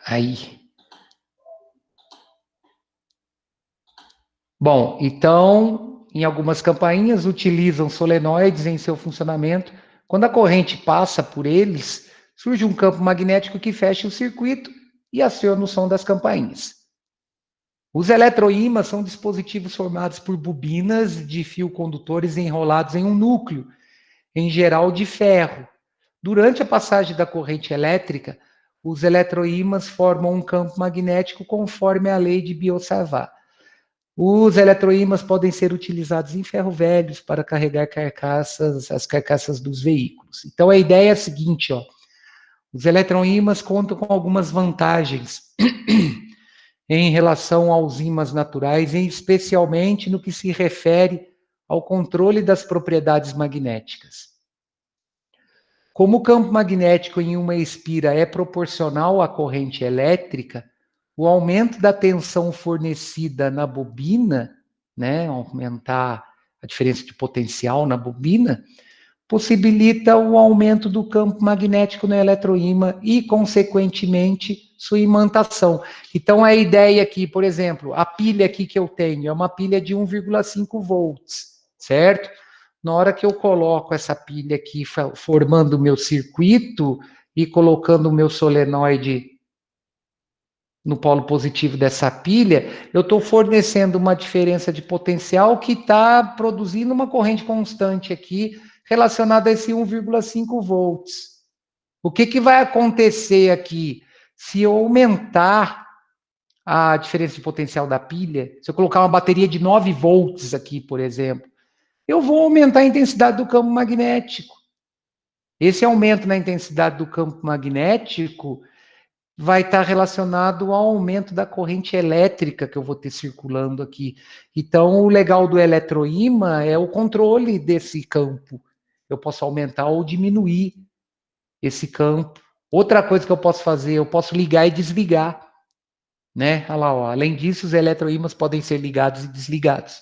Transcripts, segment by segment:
Aí. Bom, então, em algumas campainhas utilizam solenoides em seu funcionamento. Quando a corrente passa por eles, surge um campo magnético que fecha o circuito e aciona o som das campainhas. Os eletroímãs são dispositivos formados por bobinas de fio condutores enrolados em um núcleo, em geral de ferro. Durante a passagem da corrente elétrica, os eletroímãs formam um campo magnético conforme a lei de Biot-Savart. Os eletroímãs podem ser utilizados em ferro velhos para carregar as carcaças dos veículos. Então, a ideia é a seguinte, ó, os eletroímãs contam com algumas vantagens em relação aos ímãs naturais, e especialmente no que se refere ao controle das propriedades magnéticas. Como o campo magnético em uma espira é proporcional à corrente elétrica, o aumento da tensão fornecida na bobina, né, aumentar a diferença de potencial na bobina, possibilita o aumento do campo magnético no eletroímã e, consequentemente, sua imantação. Então, a ideia aqui, por exemplo, a pilha aqui que eu tenho é uma pilha de 1,5 volts, certo? Na hora que eu coloco essa pilha aqui, formando o meu circuito e colocando o meu solenoide no polo positivo dessa pilha, eu estou fornecendo uma diferença de potencial que está produzindo uma corrente constante aqui, relacionada a esse 1,5 volts. O que vai acontecer aqui? Se eu aumentar a diferença de potencial da pilha, se eu colocar uma bateria de 9 volts aqui, por exemplo, eu vou aumentar a intensidade do campo magnético. Esse aumento na intensidade do campo magnético vai estar relacionado ao aumento da corrente elétrica que eu vou ter circulando aqui. Então, o legal do eletroímã é o controle desse campo. Eu posso aumentar ou diminuir esse campo. Outra coisa que eu posso fazer, eu posso ligar e desligar, né? Olha lá, ó. Além disso, os eletroímãs podem ser ligados e desligados.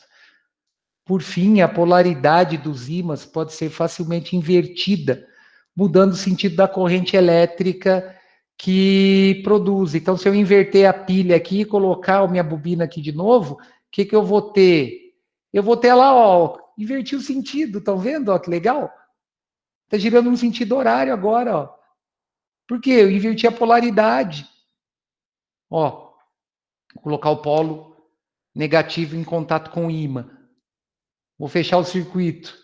Por fim, a polaridade dos ímãs pode ser facilmente invertida, mudando o sentido da corrente elétrica que produz. Então, se eu inverter a pilha aqui e colocar a minha bobina aqui de novo, o que eu vou ter? Eu vou ter lá, ó, inverti o sentido, estão vendo? Ó, que legal? Está girando no sentido horário agora, ó. Por quê? Eu inverti a polaridade. Ó, vou colocar o polo negativo em contato com o ímã. Vou fechar o circuito.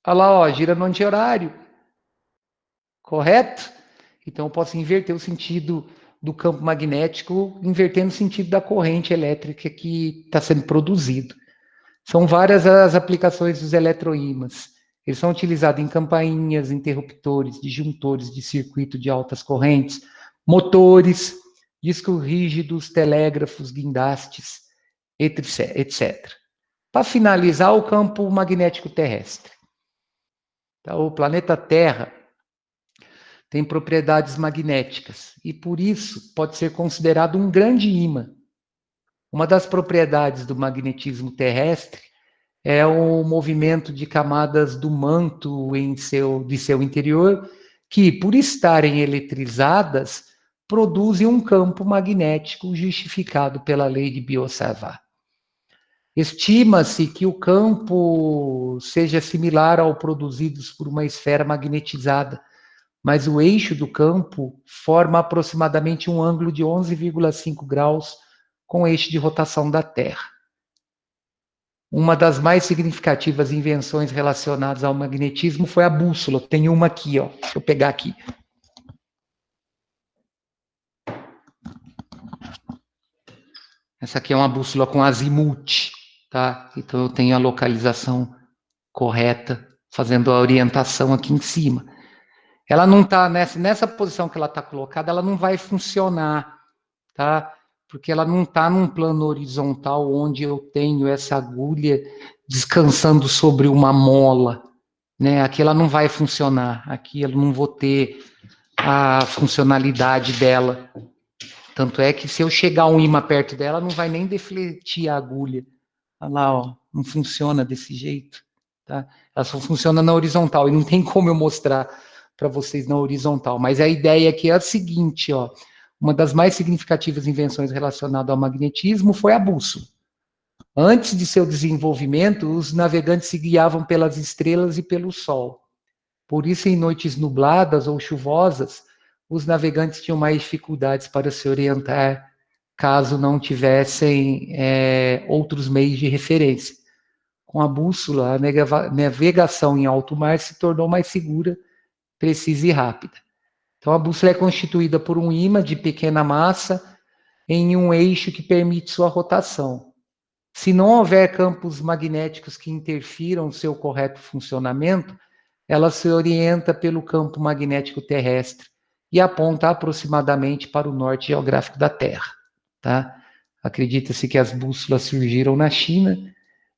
Olha lá, ó, gira no anti-horário. Correto? Então, eu posso inverter o sentido do campo magnético, invertendo o sentido da corrente elétrica que está sendo produzido. São várias as aplicações dos eletroímãs. Eles são utilizados em campainhas, interruptores, disjuntores de circuito de altas correntes, motores, discos rígidos, telégrafos, guindastes, etc. Para finalizar, o campo magnético terrestre. Então, o planeta Terra tem propriedades magnéticas e, por isso, pode ser considerado um grande ímã. Uma das propriedades do magnetismo terrestre é o movimento de camadas do manto de seu interior, que, por estarem eletrizadas, produzem um campo magnético justificado pela lei de Biot-Savart. Estima-se que o campo seja similar ao produzido por uma esfera magnetizada, mas o eixo do campo forma aproximadamente um ângulo de 11,5 graus com o eixo de rotação da Terra. Uma das mais significativas invenções relacionadas ao magnetismo foi a bússola. Tem uma aqui, ó. Deixa eu pegar aqui. Essa aqui é uma bússola com azimute, tá? Então eu tenho a localização correta, fazendo a orientação aqui em cima. Ela não está nessa posição que ela está colocada, ela não vai funcionar, tá? Porque ela não está num plano horizontal onde eu tenho essa agulha descansando sobre uma mola, né? Aqui ela não vai funcionar, aqui eu não vou ter a funcionalidade dela. Tanto é que se eu chegar um imã perto dela, não vai nem defletir a agulha. Olha lá, ó, não funciona desse jeito, tá? Ela só funciona na horizontal e não tem como eu mostrar para vocês na horizontal. Mas a ideia aqui é a seguinte, ó. Uma das mais significativas invenções relacionadas ao magnetismo foi a bússola. Antes de seu desenvolvimento, os navegantes se guiavam pelas estrelas e pelo sol. Por isso, em noites nubladas ou chuvosas, os navegantes tinham mais dificuldades para se orientar, caso não tivessem outros meios de referência. Com a bússola, a navegação em alto mar se tornou mais segura, precisa e rápida. Então, a bússola é constituída por um ímã de pequena massa em um eixo que permite sua rotação. Se não houver campos magnéticos que interfiram no seu correto funcionamento, ela se orienta pelo campo magnético terrestre e aponta aproximadamente para o norte geográfico da Terra. Tá? Acredita-se que as bússolas surgiram na China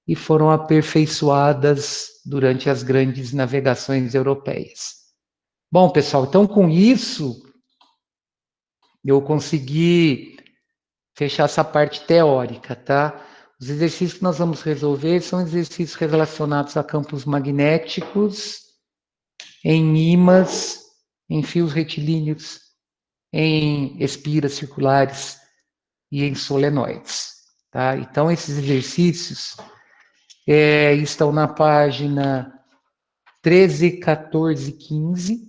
e foram aperfeiçoadas durante as grandes navegações europeias. Bom, pessoal, então com isso eu consegui fechar essa parte teórica, tá? Os exercícios que nós vamos resolver são exercícios relacionados a campos magnéticos, em ímãs, em fios retilíneos, em espiras circulares e em solenoides, tá? Então, esses exercícios estão na página 13, 14 e 15.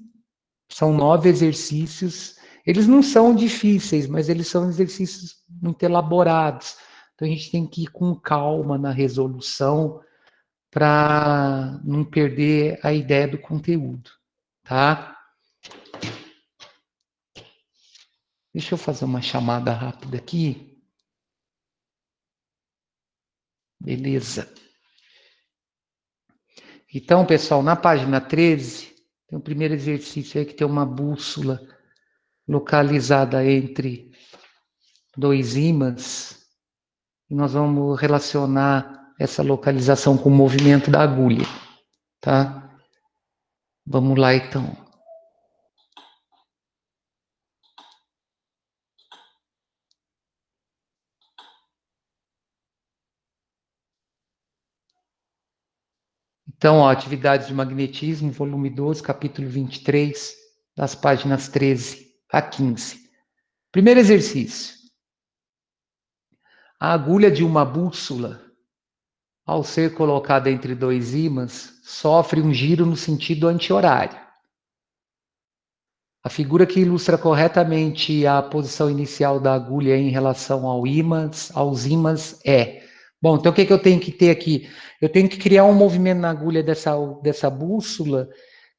São 9 exercícios. Eles não são difíceis, mas eles são exercícios muito elaborados. Então, a gente tem que ir com calma na resolução para não perder a ideia do conteúdo, tá? Deixa eu fazer uma chamada rápida aqui. Beleza. Então, pessoal, na página 13, tem o primeiro exercício aí que tem uma bússola localizada entre 2 ímãs. E nós vamos relacionar essa localização com o movimento da agulha, tá? Vamos lá, então. Então, ó, atividades de magnetismo, volume 12, capítulo 23, das páginas 13 a 15. Primeiro exercício. A agulha de uma bússola, ao ser colocada entre 2 ímãs, sofre um giro no sentido anti-horário. A figura que ilustra corretamente a posição inicial da agulha em relação aos ímãs é... Bom, então o que eu tenho que ter aqui? Eu tenho que criar um movimento na agulha dessa bússola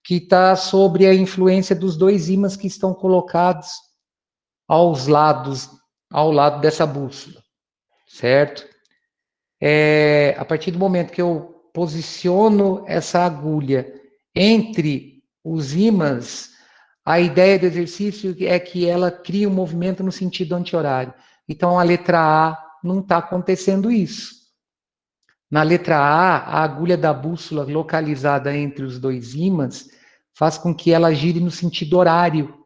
que está sobre a influência dos 2 ímãs que estão colocados ao lado dessa bússola, certo? A partir do momento que eu posiciono essa agulha entre os ímãs, a ideia do exercício é que ela cria um movimento no sentido anti-horário. Então, a letra A não está acontecendo isso. Na letra A agulha da bússola localizada entre os 2 ímãs faz com que ela gire no sentido horário.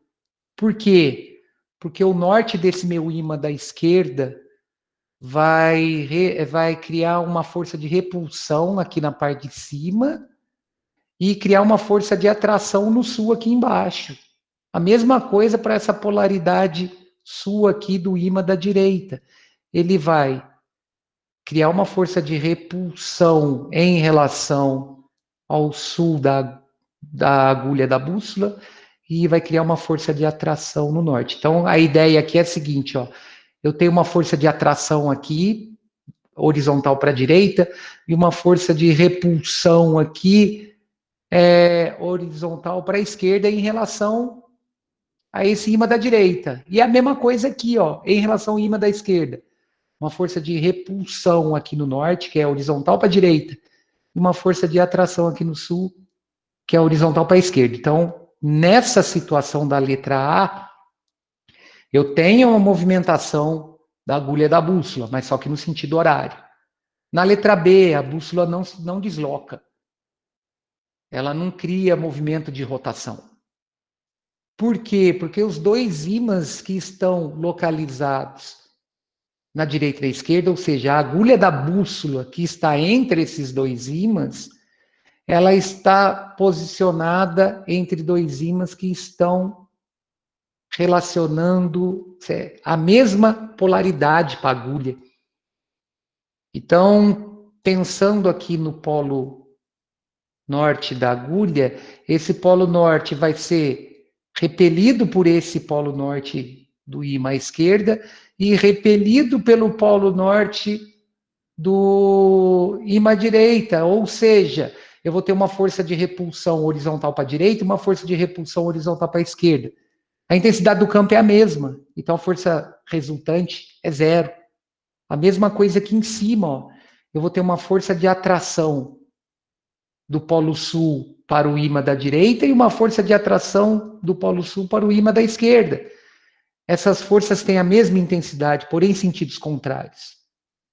Por quê? Porque o norte desse meu ímã da esquerda vai criar uma força de repulsão aqui na parte de cima e criar uma força de atração no sul aqui embaixo. A mesma coisa para essa polaridade sul aqui do ímã da direita. Ele vai criar uma força de repulsão em relação ao sul da agulha da bússola e vai criar uma força de atração no norte. Então, a ideia aqui é a seguinte, ó. Eu tenho uma força de atração aqui, horizontal para a direita, e uma força de repulsão aqui, horizontal para a esquerda, em relação a esse ímã da direita. E a mesma coisa aqui, ó, em relação ao ímã da esquerda. Uma força de repulsão aqui no norte, que é horizontal para a direita, e uma força de atração aqui no sul, que é horizontal para a esquerda. Então, nessa situação da letra A, eu tenho uma movimentação da agulha da bússola, mas só que no sentido horário. Na letra B, a bússola não desloca. Ela não cria movimento de rotação. Por quê? Porque os 2 ímãs que estão localizados na direita e na esquerda, ou seja, a agulha da bússola que está entre esses 2 ímãs, ela está posicionada entre dois ímãs que estão relacionando a mesma polaridade para a agulha. Então, pensando aqui no polo norte da agulha, esse polo norte vai ser repelido por esse polo norte do ímã à esquerda e repelido pelo polo norte do ímã à direita, ou seja, eu vou ter uma força de repulsão horizontal para a direita e uma força de repulsão horizontal para a esquerda. A intensidade do campo é a mesma, então a força resultante é zero. A mesma coisa aqui em cima, ó. Eu vou ter uma força de atração do polo sul para o ímã da direita e uma força de atração do polo sul para o ímã da esquerda. Essas forças têm a mesma intensidade, porém em sentidos contrários.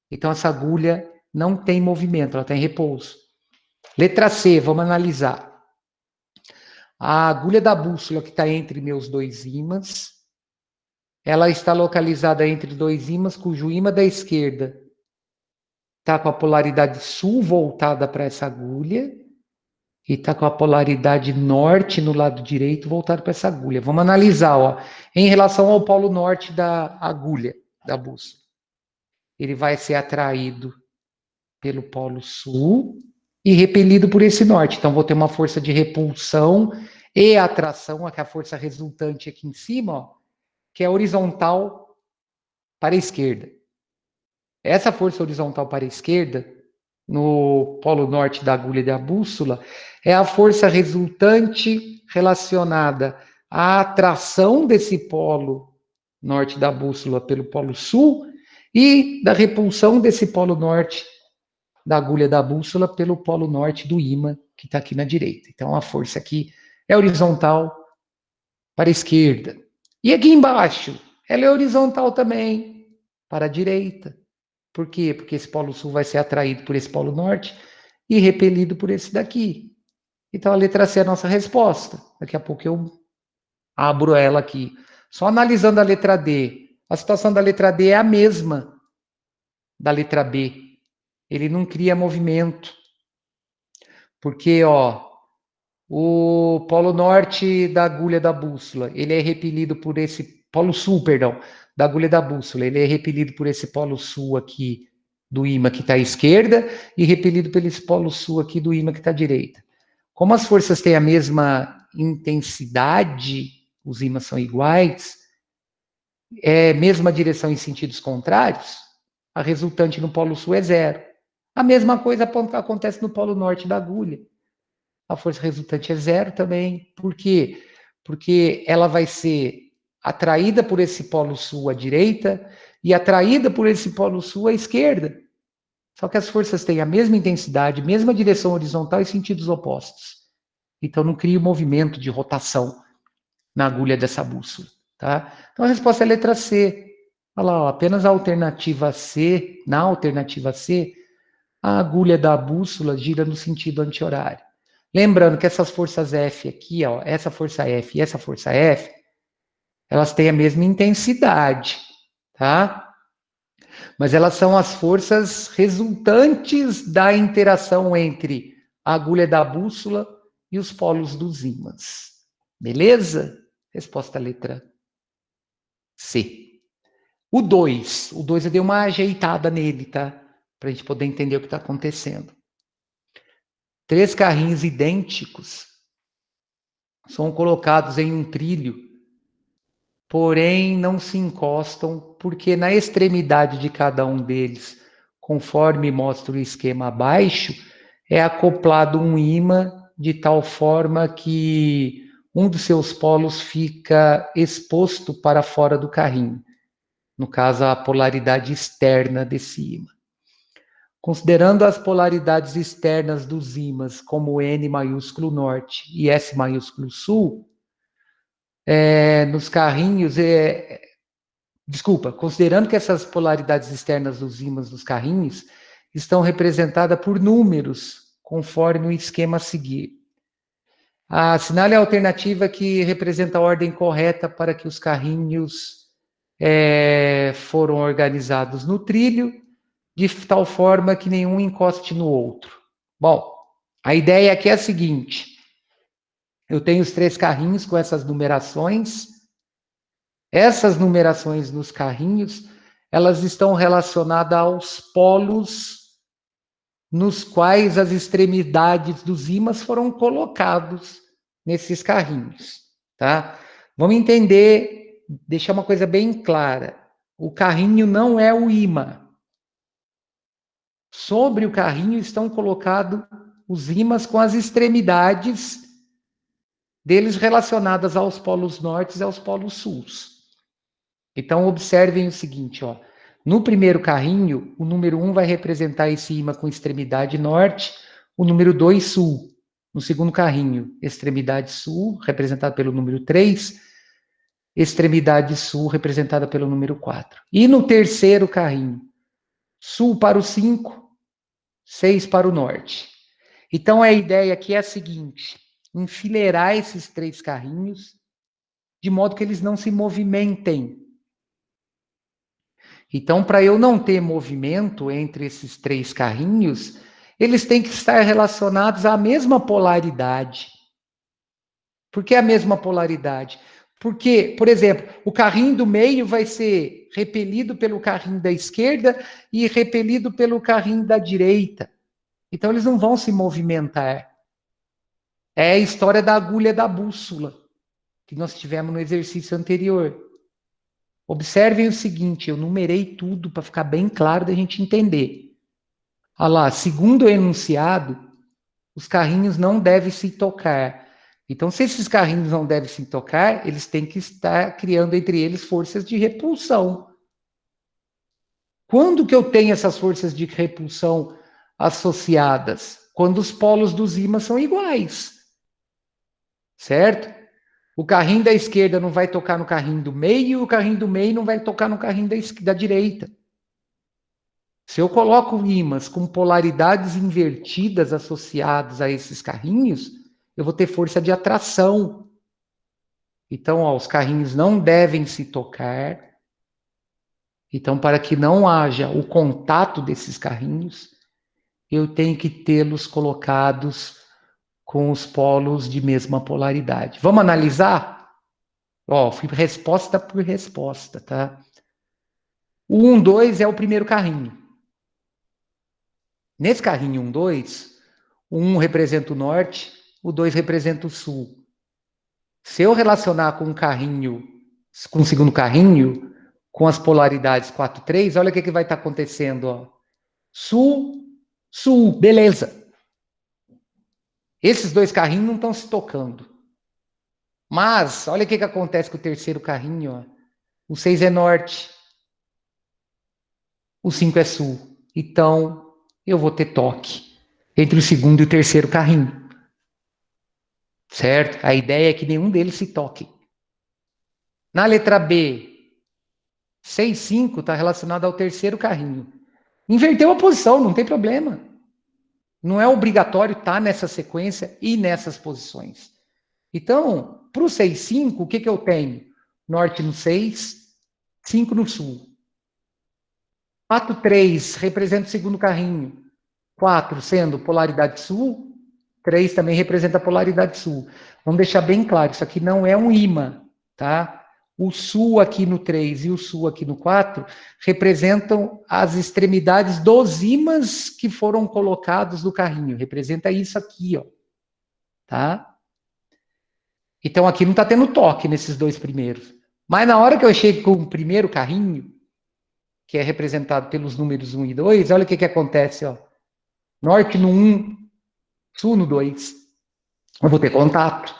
Então essa agulha não tem movimento, ela tem repouso. Letra C, vamos analisar. A agulha da bússola que está entre meus dois ímãs, ela está localizada entre dois ímãs cujo ímã da esquerda está com a polaridade sul voltada para essa agulha e está com a polaridade norte no lado direito voltado para essa agulha. Vamos analisar, ó, em relação ao polo norte da agulha, da bússola. Ele vai ser atraído pelo polo sul e repelido por esse norte. Então, vou ter uma força de repulsão e atração, aqui a força resultante aqui em cima, ó, que é horizontal para a esquerda. Essa força horizontal para a esquerda, no polo norte da agulha da bússola, é a força resultante relacionada à atração desse polo norte da bússola pelo polo sul e da repulsão desse polo norte da agulha da bússola pelo polo norte do ímã, que está aqui na direita. Então, a força aqui é horizontal para a esquerda. E aqui embaixo, ela é horizontal também para a direita. Por quê? Porque esse polo sul vai ser atraído por esse polo norte e repelido por esse daqui. Então, a letra C é a nossa resposta. Daqui a pouco eu abro ela aqui. Só analisando a letra D. A situação da letra D é a mesma da letra B. Ele não cria movimento. Porque, ó, o polo norte da agulha da bússola, ele é repelido por esse polo sul, perdão, da agulha da bússola, ele é repelido por esse polo sul aqui do ímã que está à esquerda e repelido pelo esse polo sul aqui do ímã que está à direita. Como as forças têm a mesma intensidade, os ímãs são iguais, é mesma direção em sentidos contrários, a resultante no polo sul é zero. A mesma coisa acontece no polo norte da agulha. A força resultante é zero também. Por quê? Porque ela vai ser atraída por esse polo sul à direita e atraída por esse polo sul à esquerda. Só que as forças têm a mesma intensidade, mesma direção horizontal e sentidos opostos. Então não cria o movimento de rotação na agulha dessa bússola. Tá? Então a resposta é a letra C. Olha lá, ó, apenas a alternativa C, na alternativa C, a agulha da bússola gira no sentido anti-horário. Lembrando que essas forças F aqui, ó, essa força F e essa força F, elas têm a mesma intensidade, tá? Mas elas são as forças resultantes da interação entre a agulha da bússola e os polos dos ímãs. Beleza? Resposta letra C. O 2 eu dei uma ajeitada nele, tá? Para a gente poder entender o que está acontecendo. 3 carrinhos idênticos são colocados em um trilho, porém não se encostam, porque na extremidade de cada um deles, conforme mostra o esquema abaixo, é acoplado um ímã de tal forma que um dos seus polos fica exposto para fora do carrinho. No caso, a polaridade externa desse ímã. Considerando as polaridades externas dos ímãs como N maiúsculo norte e S maiúsculo sul, nos carrinhos, considerando que essas polaridades externas dos ímãs dos carrinhos estão representadas por números, conforme o esquema a seguir. Assinale a alternativa que representa a ordem correta para que os carrinhos foram organizados no trilho, de tal forma que nenhum encoste no outro. Bom, A ideia aqui é a seguinte: eu tenho os 3 carrinhos com essas numerações. Essas numerações nos carrinhos, elas estão relacionadas aos polos nos quais as extremidades dos ímãs foram colocados nesses carrinhos, tá? Vamos entender, deixar uma coisa bem clara. O carrinho não é o ímã. Sobre o carrinho estão colocados os ímãs com as extremidades deles relacionadas aos polos norte e aos polos sul. Então, observem o seguinte, ó. No primeiro carrinho, o número 1 vai representar esse ímã com extremidade norte, o número 2 sul. No segundo carrinho, extremidade sul, representada pelo número 3, extremidade sul, representada pelo número 4. E no terceiro carrinho, sul para o 5, 6 para o norte. Então, a ideia aqui é a seguinte: enfileirar esses 3 carrinhos de modo que eles não se movimentem. Então, para eu não ter movimento entre esses 3 carrinhos, eles têm que estar relacionados à mesma polaridade. Por que a mesma polaridade? Porque, por exemplo, o carrinho do meio vai ser repelido pelo carrinho da esquerda e repelido pelo carrinho da direita. Então, eles não vão se movimentar. É a história da agulha da bússola, que nós tivemos no exercício anterior. Observem o seguinte, eu numerei tudo para ficar bem claro da gente entender. Olha lá, segundo o enunciado, os carrinhos não devem se tocar. Então, se esses carrinhos não devem se tocar, eles têm que estar criando entre eles forças de repulsão. Quando que eu tenho essas forças de repulsão associadas? Quando os polos dos ímãs são iguais. Certo? O carrinho da esquerda não vai tocar no carrinho do meio, e o carrinho do meio não vai tocar no carrinho da direita. Se eu coloco ímãs com polaridades invertidas associadas a esses carrinhos, eu vou ter força de atração. Então, ó, os carrinhos não devem se tocar. Então, para que não haja o contato desses carrinhos, eu tenho que tê-los colocados com os polos de mesma polaridade. Vamos analisar? Ó, fui resposta por resposta, tá? O 1, 2 é o primeiro carrinho. Nesse carrinho 1, 2, o 1 representa o norte, o 2 representa o sul. Se eu relacionar com um carrinho, com o segundo carrinho, com as polaridades 4, 3, olha o que vai estar acontecendo, ó. Sul, sul, beleza. Esses 2 carrinhos não estão se tocando. Mas, olha o que acontece com o terceiro carrinho, ó. O 6 é norte, o 5 é sul. Então, eu vou ter toque entre o segundo e o terceiro carrinho. Certo? A ideia é que nenhum deles se toque. Na letra B, 6, 5 está relacionado ao terceiro carrinho. Inverteu a posição, não tem problema. Não é obrigatório estar nessa sequência e nessas posições. Então, para o 6, 5, o que eu tenho? Norte no 6, 5 no sul. 4, 3 representa o segundo carrinho. 4 sendo polaridade sul, 3 também representa a polaridade sul. Vamos deixar bem claro, isso aqui não é um ímã, tá? O sul aqui no 3 e o sul aqui no 4 representam as extremidades dos ímãs que foram colocados no carrinho. Representa isso aqui, ó. Tá? Então aqui não está tendo toque nesses 2 primeiros. Mas na hora que eu chego com o primeiro carrinho, que é representado pelos números 1 e 2, olha o que acontece, ó. Norte no 1, sul no 2. Eu vou ter contato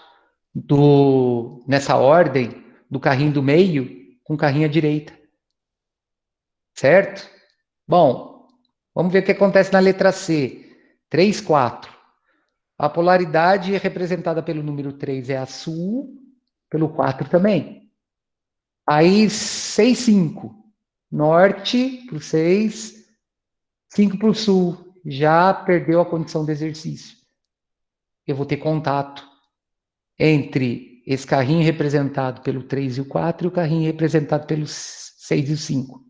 nessa ordem do carrinho do meio com o carrinho à direita. Certo? Bom, vamos ver o que acontece na letra C. 3, 4. A polaridade representada pelo número 3 é a sul, pelo 4 também. Aí 6, 5. Norte para o 6, 5 para o sul. Já perdeu a condição de exercício. Eu vou ter contato entre esse carrinho representado pelo 3 e o 4 e o carrinho representado pelos 6 e o 5.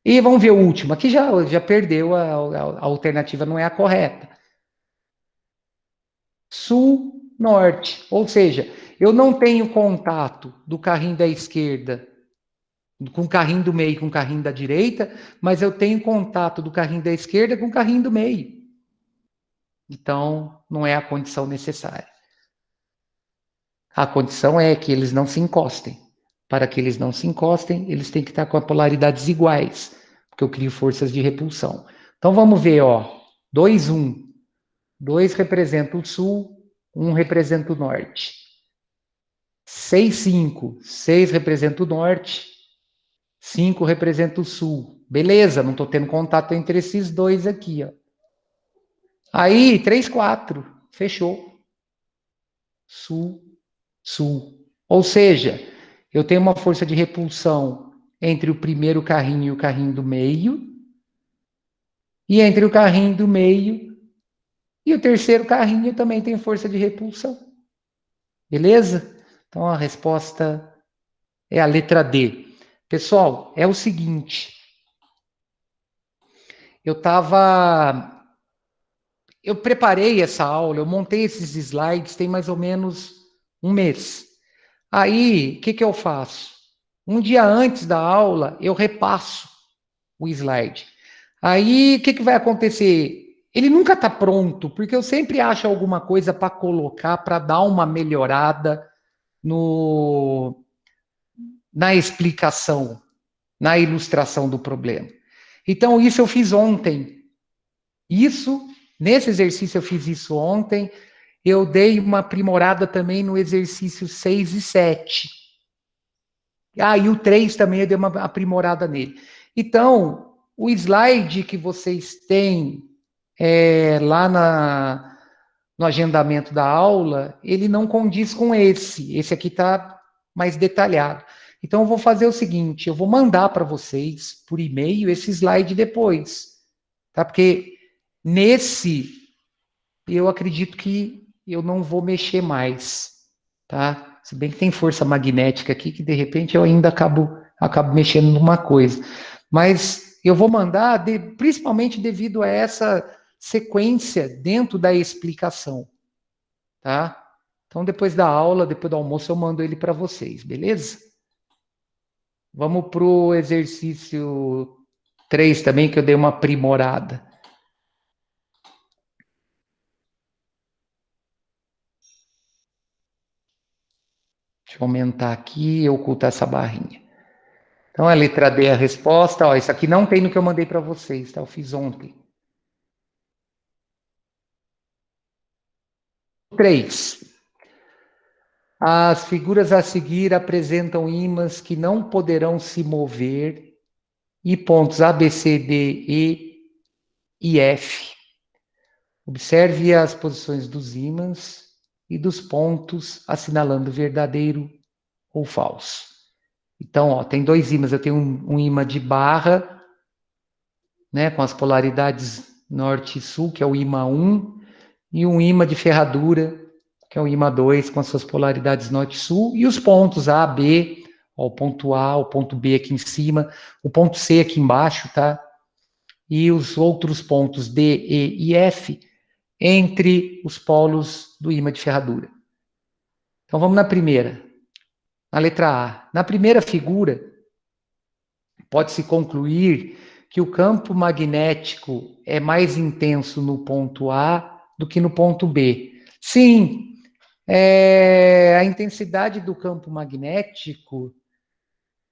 E vamos ver o último. Aqui já perdeu, a alternativa não é a correta. sul, norte. Ou seja, eu não tenho contato do carrinho da esquerda com o carrinho do meio com o carrinho da direita, mas eu tenho contato do carrinho da esquerda com o carrinho do meio. Então, não é a condição necessária. A condição é que eles não se encostem. Para que eles não se encostem, eles têm que estar com polaridades iguais, porque eu crio forças de repulsão. Então, vamos ver, ó. 2, 1. 2 representa o sul, 1 representa o norte. 6, 5. 6 representa o norte, 5 representa o sul. Beleza, não estou tendo contato entre esses dois aqui, ó. Aí, 3, 4. Fechou. Sul, sul. Ou seja, eu tenho uma força de repulsão entre o primeiro carrinho e o carrinho do meio, e entre o carrinho do meio e o terceiro carrinho também tem força de repulsão. Beleza? Então a resposta é a letra D. Pessoal, é o seguinte. Eu preparei essa aula, eu montei esses slides tem mais ou menos um mês. Aí, o que eu faço? Um dia antes da aula, eu repasso o slide. Aí, o que vai acontecer? Ele nunca está pronto, porque eu sempre acho alguma coisa para colocar, para dar uma melhorada no, na explicação, na ilustração do problema. Então, isso eu fiz ontem. Nesse exercício eu fiz isso ontem. Eu dei uma aprimorada também no exercício 6 e 7. E o 3 também eu dei uma aprimorada nele. Então, o slide que vocês têm lá no agendamento da aula, ele não condiz com esse. Esse aqui está mais detalhado. Então, eu vou fazer o seguinte, eu vou mandar para vocês, por e-mail, esse slide depois. Tá? Porque nesse, eu acredito que eu não vou mexer mais. Tá? Se bem que tem força magnética aqui, que de repente eu ainda acabo mexendo numa coisa. Mas eu vou mandar, principalmente devido a essa sequência dentro da explicação, tá? Então, depois da aula, depois do almoço, eu mando ele para vocês, beleza? Vamos para o exercício 3 também, que eu dei uma aprimorada. Deixa eu aumentar aqui e ocultar essa barrinha. Então, a letra D é a resposta. Ó, isso aqui não tem no que eu mandei para vocês, tá? Eu fiz ontem. 3. As figuras a seguir apresentam ímãs que não poderão se mover e pontos A, B, C, D, E F. Observe as posições dos ímãs e dos pontos assinalando verdadeiro ou falso. Então, ó, tem dois ímãs. Eu tenho um ímã de barra, né, com as polaridades norte e sul, que é o ímã 1, e um ímã de ferradura, que é o ímã 2, com as suas polaridades norte e sul, e os pontos A, B, ó, o ponto A, o ponto B aqui em cima, o ponto C aqui embaixo, tá? E os outros pontos D, E e F entre os polos do ímã de ferradura. Então vamos na primeira, na letra A. Na primeira figura, pode-se concluir que o campo magnético é mais intenso no ponto A do que no ponto B. Sim, a intensidade do campo magnético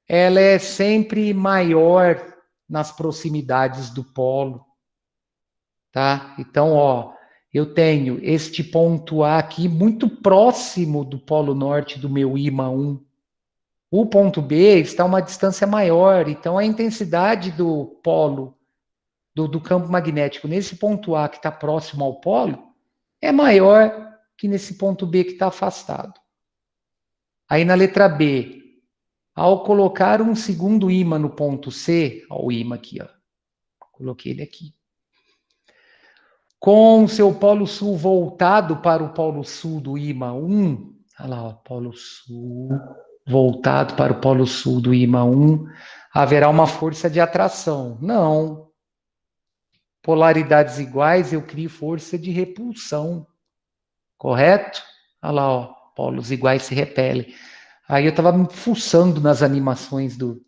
ela é sempre maior nas proximidades do polo, tá? Então, ó, eu tenho este ponto A aqui muito próximo do polo norte do meu ímã 1. O ponto B está a uma distância maior, então a intensidade do polo, do campo magnético nesse ponto A que está próximo ao polo, é maior que nesse ponto B que está afastado. Aí na letra B, ao colocar um segundo ímã no ponto C, ó, o ímã aqui, ó, coloquei ele aqui, com seu polo sul voltado para o polo sul do ímã 1, olha lá, ó, polo sul voltado para o polo sul do ímã 1, haverá uma força de atração. Não. Polaridades iguais, eu crio força de repulsão. correto? Olha lá, ó, polos iguais se repelem. Aí eu estava me fuçando nas animações do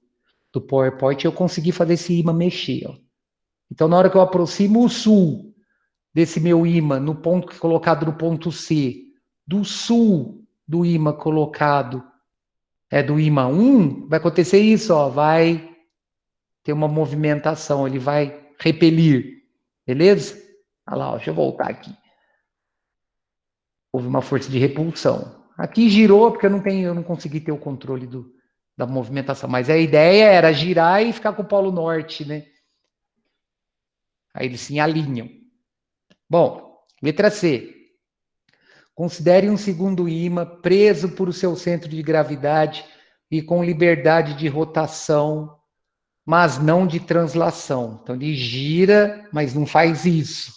PowerPoint e eu consegui fazer esse ímã mexer, ó. Então, na hora que eu aproximo o sul desse meu ímã no ponto colocado no ponto C, do sul do ímã colocado do ímã 1, vai acontecer isso, ó, vai ter uma movimentação, ele vai repelir, beleza? Olha lá, ó, deixa eu voltar aqui. Houve uma força de repulsão. Aqui girou porque eu não consegui ter o controle da movimentação, mas a ideia era girar e ficar com o polo norte, né? Aí eles se alinham. Bom, letra C. Considere um segundo ímã preso por o seu centro de gravidade e com liberdade de rotação, mas não de translação. Então ele gira, mas não faz isso,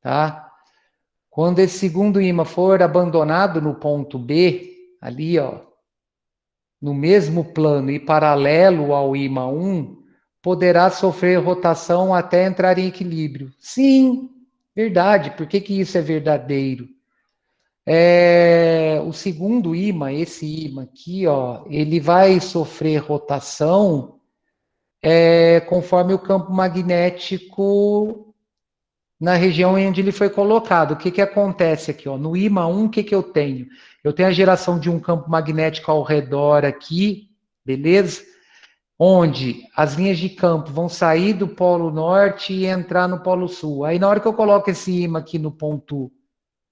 tá? Quando esse segundo ímã for abandonado no ponto B, ali, ó, no mesmo plano e paralelo ao ímã 1, poderá sofrer rotação até entrar em equilíbrio. Sim, verdade. Por que que isso é verdadeiro? O segundo ímã, esse ímã aqui, ó, ele vai sofrer rotação conforme o campo magnético na região onde ele foi colocado. O que que acontece aqui, ó? No ímã 1, o que que eu tenho? Eu tenho a geração de um campo magnético ao redor aqui, beleza? Onde as linhas de campo vão sair do polo norte e entrar no polo sul. Aí na hora que eu coloco esse ímã aqui no ponto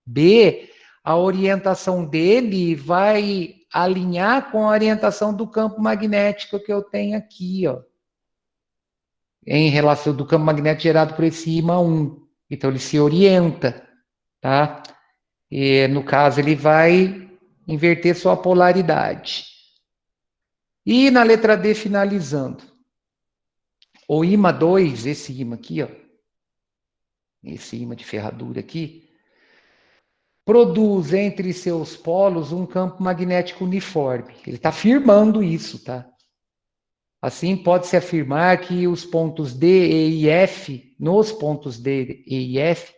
B, a orientação dele vai alinhar com a orientação do campo magnético que eu tenho aqui, ó. Em relação do campo magnético gerado por esse ímã 1. Então ele se orienta, tá? E no caso ele vai inverter sua polaridade. E na letra D finalizando. O ímã 2, esse ímã aqui, ó, esse ímã de ferradura aqui, produz entre seus polos um campo magnético uniforme. Ele está afirmando isso, tá? Assim, pode-se afirmar que os pontos D, E e F, nos pontos D, E e F,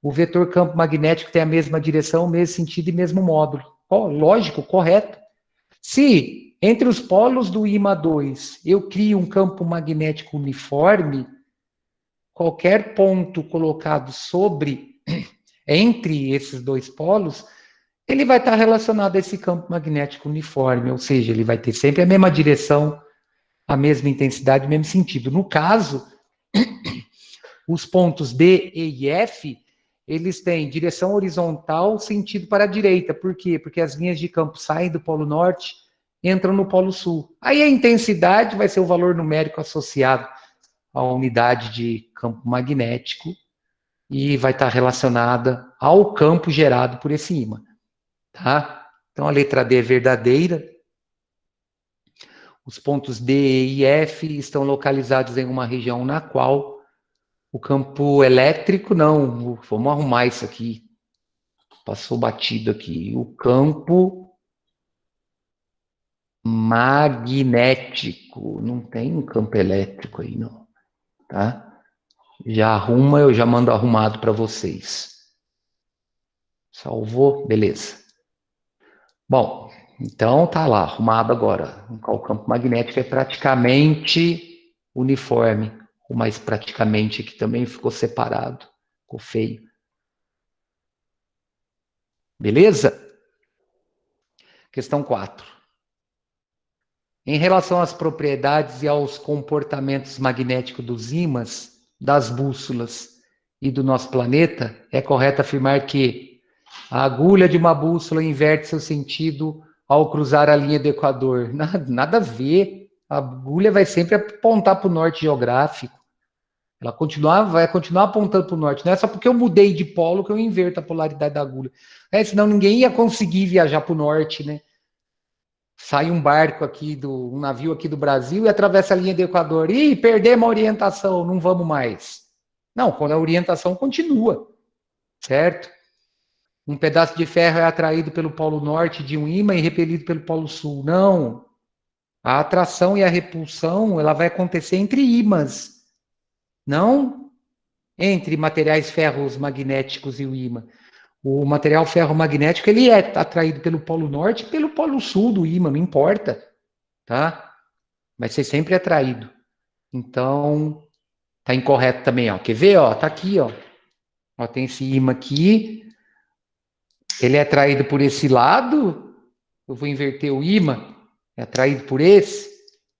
o vetor campo magnético tem a mesma direção, mesmo sentido e mesmo módulo. Oh, lógico, correto. Se entre os polos do ímã 2 eu crio um campo magnético uniforme, qualquer ponto colocado entre esses dois polos, ele vai estar relacionado a esse campo magnético uniforme, ou seja, ele vai ter sempre a mesma direção, a mesma intensidade, o mesmo sentido. No caso, os pontos D, E e F, eles têm direção horizontal, sentido para a direita. Por quê? Porque as linhas de campo saem do polo norte, entram no polo sul. Aí a intensidade vai ser o valor numérico associado à unidade de campo magnético e vai estar relacionada ao campo gerado por esse ímã, tá? Então a letra D é verdadeira. Os pontos D, E e F estão localizados em uma região na qual o campo elétrico, não, vamos arrumar isso aqui. Passou batido aqui. O campo magnético. Não tem um campo elétrico aí, não. Tá? Já arruma, eu já mando arrumado para vocês. Salvou? Beleza. Bom, então tá lá, arrumado agora. O campo magnético é praticamente uniforme. O mais praticamente aqui também ficou separado. Ficou feio. Beleza? Questão 4. Em relação às propriedades e aos comportamentos magnéticos dos ímãs, das bússolas e do nosso planeta, é correto afirmar que a agulha de uma bússola inverte seu sentido ao cruzar a linha do Equador. Nada a ver. A agulha vai sempre apontar para o norte geográfico. Ela vai continuar apontando para o norte. Não é só porque eu mudei de polo que eu inverto a polaridade da agulha. Senão ninguém ia conseguir viajar para o norte, né? Sai um barco aqui, um navio aqui do Brasil e atravessa a linha do Equador. Ih, perdemos a orientação, não vamos mais. Não, quando a orientação continua, certo? Um pedaço de ferro é atraído pelo polo norte de um ímã e repelido pelo polo sul. Não. A atração e a repulsão, ela vai acontecer entre ímãs, não entre materiais ferros magnéticos e o ímã. O material ferromagnético, ele é atraído pelo polo norte e pelo polo sul do ímã, não importa, tá? Vai ser sempre atraído. Então, tá incorreto também, ó. Quer ver, ó? Tá aqui, ó. Ó, tem esse ímã aqui. Ele é atraído por esse lado. Eu vou inverter o ímã. É atraído por esse.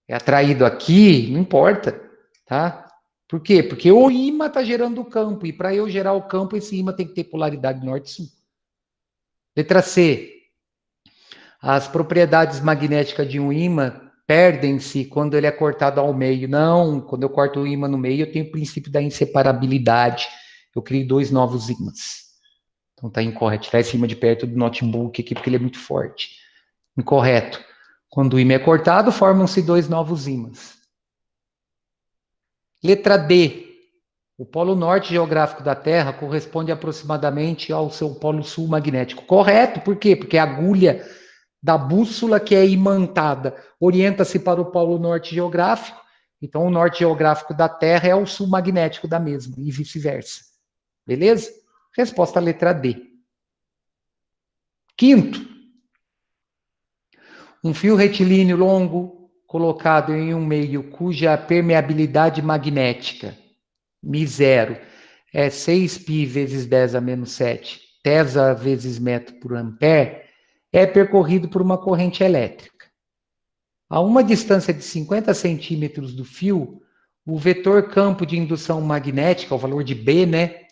É atraído aqui. Não importa, tá? Por quê? Porque o ímã está gerando o campo. E para eu gerar o campo, esse ímã tem que ter polaridade norte-sul. Letra C. As propriedades magnéticas de um ímã perdem-se quando ele é cortado ao meio. Não, quando eu corto o ímã no meio, eu tenho o princípio da inseparabilidade. Eu crio 2 novos ímãs. Então tá incorreto. Tirar esse ímã de perto do notebook aqui, porque ele é muito forte. Incorreto. Quando o ímã é cortado, formam-se 2 novos ímãs. Letra D. O polo norte geográfico da Terra corresponde aproximadamente ao seu polo sul magnético. Correto. Por quê? Porque a agulha da bússola que é imantada orienta-se para o polo norte geográfico, então o norte geográfico da Terra é o sul magnético da mesma, e vice-versa. Beleza? Resposta letra D. Quinto, um fio retilíneo longo colocado em um meio cuja permeabilidade magnética, μ0, é 6π vezes 10 a menos 7, Tesla vezes metro por ampere, é percorrido por uma corrente elétrica. A uma distância de 50 centímetros do fio, o vetor campo de indução magnética, o valor de B, né,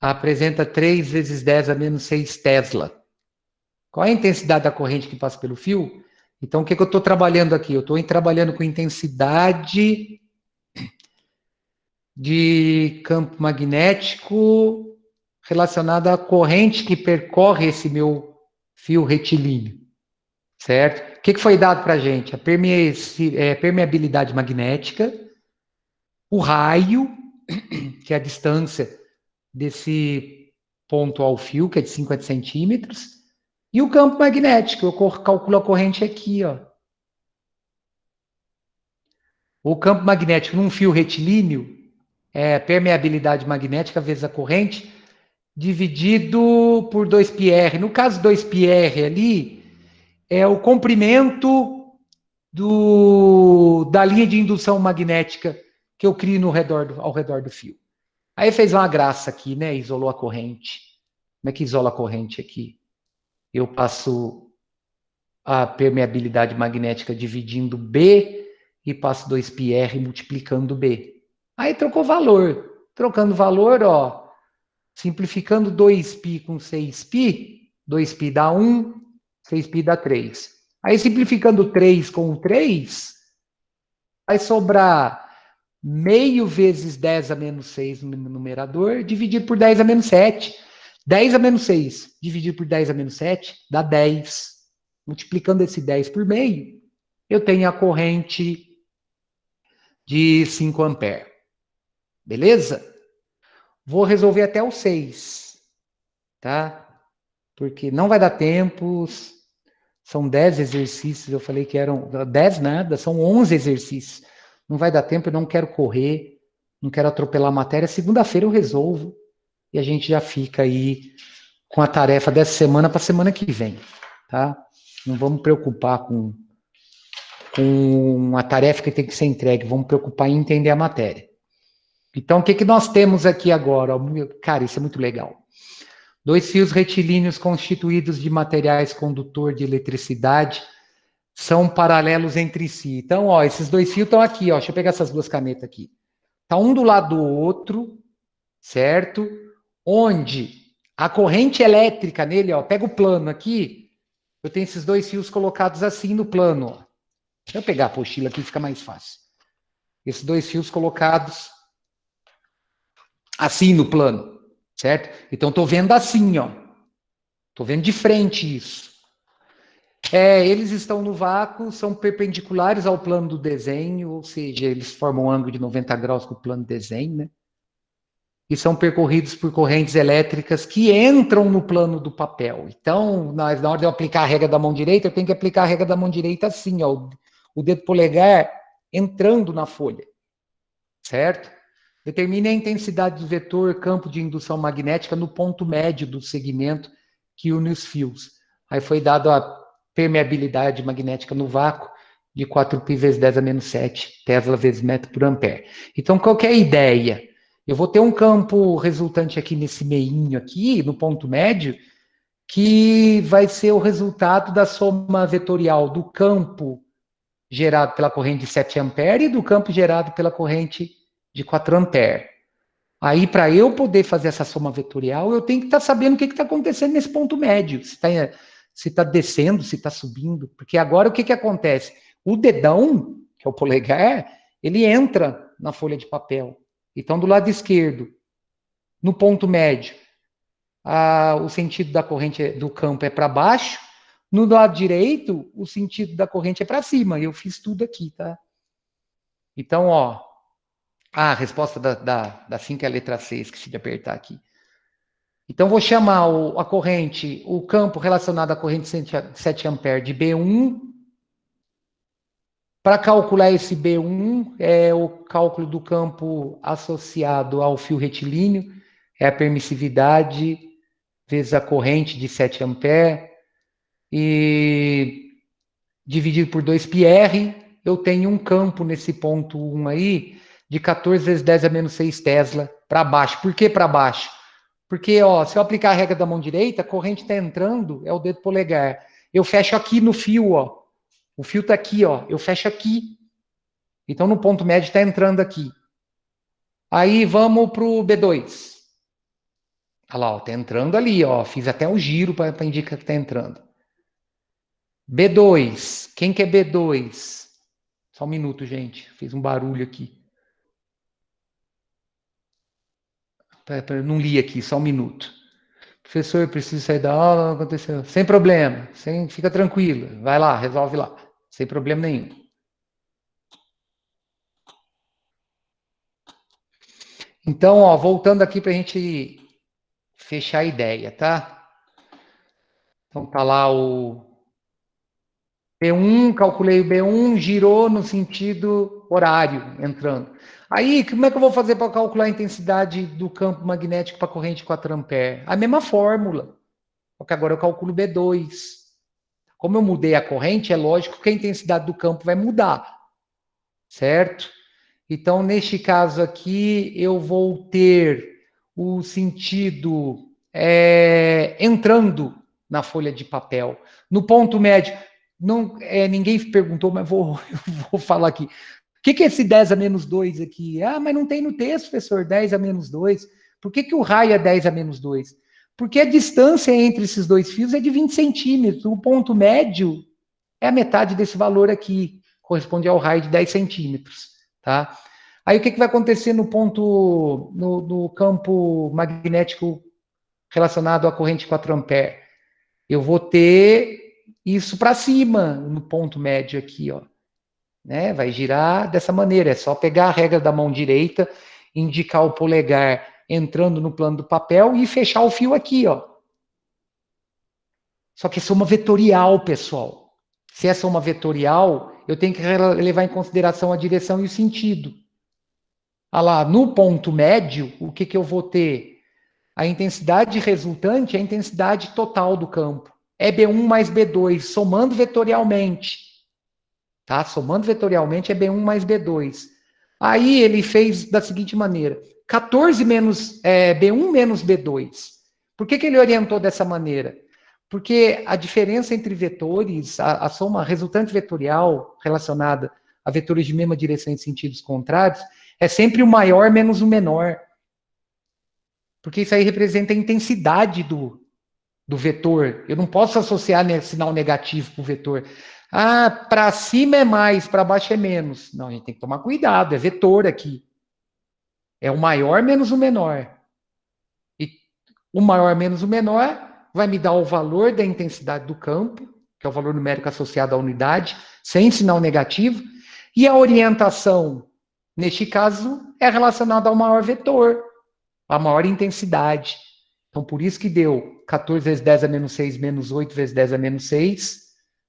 apresenta 3 vezes 10 a menos 6 Tesla. Qual é a intensidade da corrente que passa pelo fio? Então, o que eu estou trabalhando aqui? Eu estou trabalhando com intensidade de campo magnético relacionada à corrente que percorre esse meu fio retilíneo. Certo? O que foi dado para a gente? A permeabilidade magnética, o raio, que é a distância desse ponto ao fio, que é de 50 centímetros, e o campo magnético. Eu calculo a corrente aqui, ó. O campo magnético num fio retilíneo é permeabilidade magnética vezes a corrente, dividido por 2πr. No caso 2πr ali, é o comprimento da linha de indução magnética que eu crio ao redor do fio. Aí fez uma graça aqui, né? Isolou a corrente. Como é que isola a corrente aqui? Eu passo a permeabilidade magnética dividindo B e passo 2πr multiplicando B. Aí trocou valor. Trocando valor, ó, simplificando 2π com 6π, 2π dá 1, 6π dá 3. Aí simplificando 3 com 3, vai sobrar meio vezes 10 a menos 6 no numerador, dividido por 10 a menos 7. 10 a menos 6 dividido por 10 a menos 7 dá 10. Multiplicando esse 10 por meio, eu tenho a corrente de 5 amperes. Beleza? Vou resolver até o 6, tá? Porque não vai dar tempo. São 10 exercícios, eu falei que eram 10 nada, são 11 exercícios. Não vai dar tempo, eu não quero correr, não quero atropelar a matéria. Segunda-feira eu resolvo e a gente já fica aí com a tarefa dessa semana para a semana que vem, tá? Não vamos preocupar com a tarefa que tem que ser entregue, vamos preocupar em entender a matéria. Então, o que nós temos aqui agora? Cara, isso é muito legal. 2 fios retilíneos constituídos de materiais condutor de eletricidade são paralelos entre si. Então, ó, esses 2 fios estão aqui, ó. Deixa eu pegar essas 2 canetas aqui. Tá um do lado do outro, certo? Onde a corrente elétrica nele, ó, pega o plano aqui, eu tenho esses 2 fios colocados assim no plano, ó. Deixa eu pegar a apostila aqui, fica mais fácil. Esses 2 fios colocados assim no plano, certo? Então, estou vendo assim, ó. Estou vendo de frente isso. Eles estão no vácuo, são perpendiculares ao plano do desenho, ou seja, eles formam um ângulo de 90 graus com o plano do desenho, né? E são percorridos por correntes elétricas que entram no plano do papel. Então, na hora de eu aplicar a regra da mão direita, eu tenho que aplicar a regra da mão direita assim, ó, o dedo polegar entrando na folha, certo? Determine a intensidade do vetor campo de indução magnética no ponto médio do segmento que une os fios. Aí foi dado a permeabilidade magnética no vácuo de 4π vezes 10 a menos 7 Tesla vezes metro por ampere. Então, qual que é a ideia? Eu vou ter um campo resultante aqui nesse meinho aqui, no ponto médio, que vai ser o resultado da soma vetorial do campo gerado pela corrente de 7 ampere e do campo gerado pela corrente de 4 ampere. Aí, para eu poder fazer essa soma vetorial, eu tenho que estar sabendo o que está acontecendo nesse ponto médio. Se está descendo, se está subindo. Porque agora o que acontece? O dedão, que é o polegar, ele entra na folha de papel. Então, do lado esquerdo, no ponto médio, o sentido da corrente do campo é para baixo. No lado direito, o sentido da corrente é para cima. Eu fiz tudo aqui, tá? Então, ó, a resposta da 5 é a letra C, esqueci de apertar aqui. Então, vou chamar a corrente, o campo relacionado à corrente de 7 ampere de B1. Para calcular esse B1, é o cálculo do campo associado ao fio retilíneo, é a permissividade vezes a corrente de 7 ampere, e dividido por 2πr, eu tenho um campo nesse ponto 1 aí, de 14 vezes 10 a menos 6 Tesla para baixo. Por que para baixo? Porque, ó, se eu aplicar a regra da mão direita, a corrente está entrando, é o dedo polegar. Eu fecho aqui no fio, ó. O fio está aqui, ó. Eu fecho aqui. Então, no ponto médio está entrando aqui. Aí, vamos para o B2. Olha lá, está entrando ali, ó. Fiz até um giro para indicar que está entrando. B2. Quem que é B2? Só um minuto, gente. Fiz um barulho aqui. Não li aqui, só um minuto. Professor, preciso sair da aula, não aconteceu. Sem problema, fica tranquilo. Vai lá, resolve lá. Sem problema nenhum. Então, ó, voltando aqui para a gente fechar a ideia, tá? Então, tá lá o B1, calculei o B1, girou no sentido horário, entrando. Aí, como é que eu vou fazer para calcular a intensidade do campo magnético para a corrente 4 ampere? A mesma fórmula, porque agora eu calculo B2. Como eu mudei a corrente, é lógico que a intensidade do campo vai mudar, certo? Então, neste caso aqui, eu vou ter o sentido entrando na folha de papel. No ponto médio, não, ninguém perguntou, mas eu vou falar aqui. O que é esse 10 a menos 2 aqui? Ah, mas não tem no texto, professor, 10 a menos 2. Por que o raio é 10 a menos 2? Porque a distância entre esses dois fios é de 20 centímetros. O ponto médio é a metade desse valor aqui, corresponde ao raio de 10 centímetros, tá? Aí o que vai acontecer no campo magnético relacionado à corrente 4 ampere? Eu vou ter isso para cima, no ponto médio aqui, ó. Né? Vai girar dessa maneira, é só pegar a regra da mão direita, indicar o polegar entrando no plano do papel e fechar o fio aqui, ó. Só que é soma vetorial, pessoal. Se é soma vetorial, eu tenho que levar em consideração a direção e o sentido. Ah lá, no ponto médio, o que eu vou ter? A intensidade resultante é a intensidade total do campo. É B1 mais B2, somando vetorialmente. Tá? Somando vetorialmente é B1 mais B2. Aí ele fez da seguinte maneira: 14 menos B1 menos B2. Por que ele orientou dessa maneira? Porque a diferença entre vetores, a soma resultante vetorial relacionada a vetores de mesma direção em sentidos contrários, é sempre o maior menos o menor. Porque isso aí representa a intensidade do vetor. Eu não posso associar sinal negativo para o vetor. Ah, para cima é mais, para baixo é menos. Não, a gente tem que tomar cuidado, é vetor aqui. É o maior menos o menor. E o maior menos o menor vai me dar o valor da intensidade do campo, que é o valor numérico associado à unidade, sem sinal negativo. E a orientação, neste caso, é relacionada ao maior vetor, a maior intensidade. Então, por isso que deu 14 vezes 10 a menos 6 menos 8 vezes 10 a menos 6,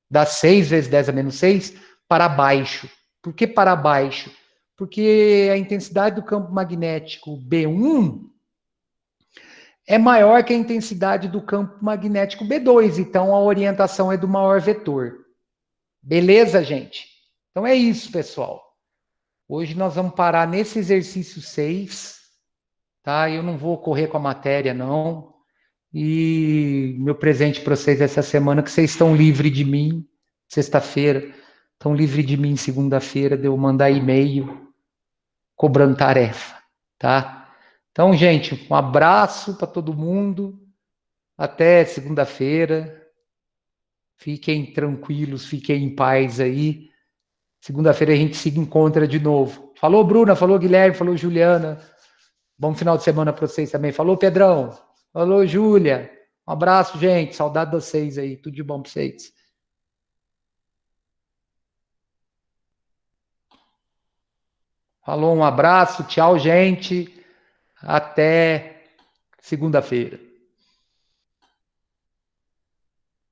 dá 6 vezes 10 a menos 6 para baixo. Por que para baixo? porque a intensidade do campo magnético B1 é maior que a intensidade do campo magnético B2, então a orientação é do maior vetor. Beleza, gente? Então é isso, pessoal. Hoje nós vamos parar nesse exercício 6, tá? Eu não vou correr com a matéria, não. E meu presente para vocês essa semana é que vocês estão livres de mim, sexta-feira. Estão livres de mim segunda-feira, de eu mandar e-mail cobrando tarefa, tá? Então, gente, um abraço para todo mundo. Até segunda-feira. Fiquem tranquilos, fiquem em paz aí. Segunda-feira a gente se encontra de novo. Falou, Bruna, falou, Guilherme, falou, Juliana. Bom final de semana para vocês também. Falou, Pedrão. Falou, Júlia. Um abraço, gente. Saudade de vocês aí. Tudo de bom para vocês. Falou, um abraço. Tchau, gente. Até segunda-feira.